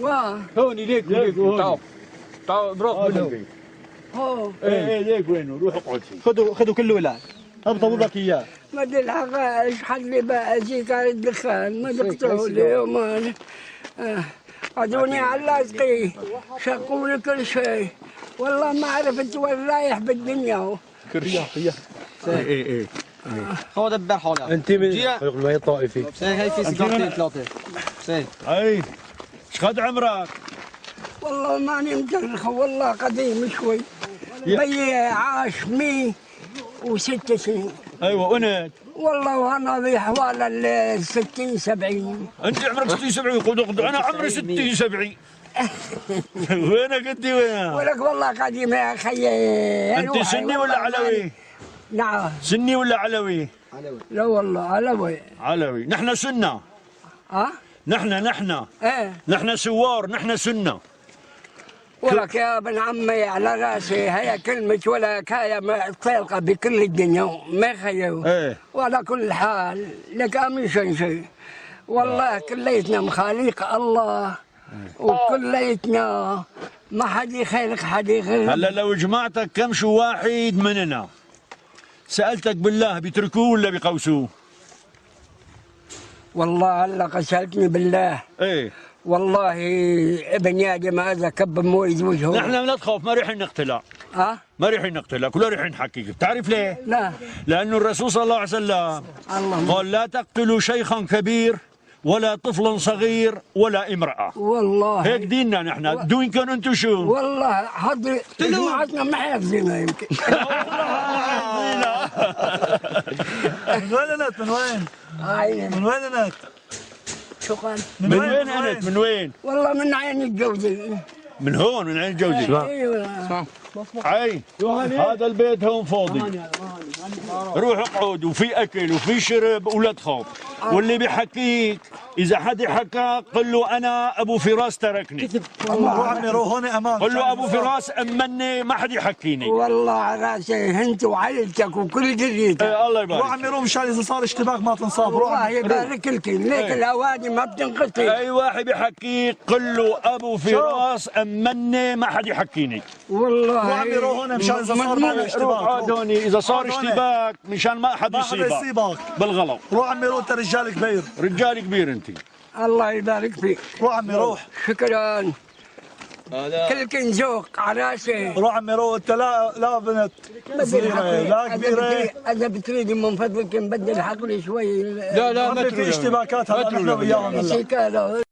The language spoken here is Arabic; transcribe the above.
هون ليك تعال تعال بروح منهم. ايه ليك وينه؟ روح اقعد فيه. خذوا كل ولاد. ابطبوا لك اياه. ما ادري الحقائق حلي بقى اجيك على الدخان ما تقطعوا لي يومان. عدوني على لاصقي شقوا لي كل شيء والله ما عرفت وين رايح بالدنيا. ايه ايه خذ دبر حولك. انت من ما الطائفي. هي في سيجارتين ثلاثه. اي ايش قد عمرك؟ والله ماني مدرخه والله قديم شوي. بي عاش 106 سنين. ايوه وانت؟ والله وانا بحوالي ال 60 70. انت عمرك 60 70 قد انا عمري 60 70. وينك انت وين؟ ولك والله قديم يا اخي. انت سني ولا علوي؟ نعم. سني ولا علوي؟ لا والله علوي. علوي، نحن سنة. نحن ايه نحن سوار، نحن سنة. ولك يا ابن عمي على راسي هي كلمة ولك هي طالقة بكل الدنيا ما خيو. ايه وعلى كل حال لك امن شيء والله كليتنا مخاليق الله وكليتنا ما حد يخالق حد غير. هلا لو جمعتك كم شو واحد مننا سألتك بالله بيتركوه ولا بيقوسوه؟ والله هلا قسلتني بالله. ايه والله ابن ادم هذا كب مويد وجهه. نحن لا تخاف ما رايحين نقتلك. ما رايحين نقتلك ولا رايحين نحكيك، بتعرف ليه؟ لا لأنه الرسول صلى الله عليه وسلم قال لا تقتلوا شيخا كبير ولا طفلا صغير ولا امرأة. والله هيك ديننا نحن، دوينكم انتم شو؟ والله حضر جماعتنا ما حياخذنا يمكن. من وين انت؟ من وين؟ من وين انت؟ شو قال؟ من وين انت؟ من وين؟ والله من عين الجوزي. من هون من عين الجوزي. ايوه عين هذا البيت هون فاضي. روح اقعد وفي اكل وفي شرب ولا تخاف. واللي بيحكيك اذا حد حكى قل له انا ابو فراس تركني. روح عمي روح هون امان. قل له ابو فراس امني ما حد يحكيني. والله على راسي انت وعائلتك وكل ذريتك. الله يبارك. روح عمي روح مشان اذا صار اشتباك ما تنصاب. روح الله يبارك لك ليك الاوادي ما بتنقطع. اي واحد بيحكيك قل له ابو فراس امني ما حد يحكيني. والله روح عمي روح هون مشان اذا صار ما اشتباك. هوني اذا صار اشتباك مشان ما حد يصيبك بالغلط. روح عمي روح انت رجال كبير. رجال كبير انت. الله يبارك فيك. روح عمي روح. شكرا. كلك ذوق على راسي. روح عمي روح انت لا بنت صغيره لا كبيره. اذا بتريد من فضلك نبدل حقلي شوي. لا ما في اشتباكات هلا نحن وياهم هلا.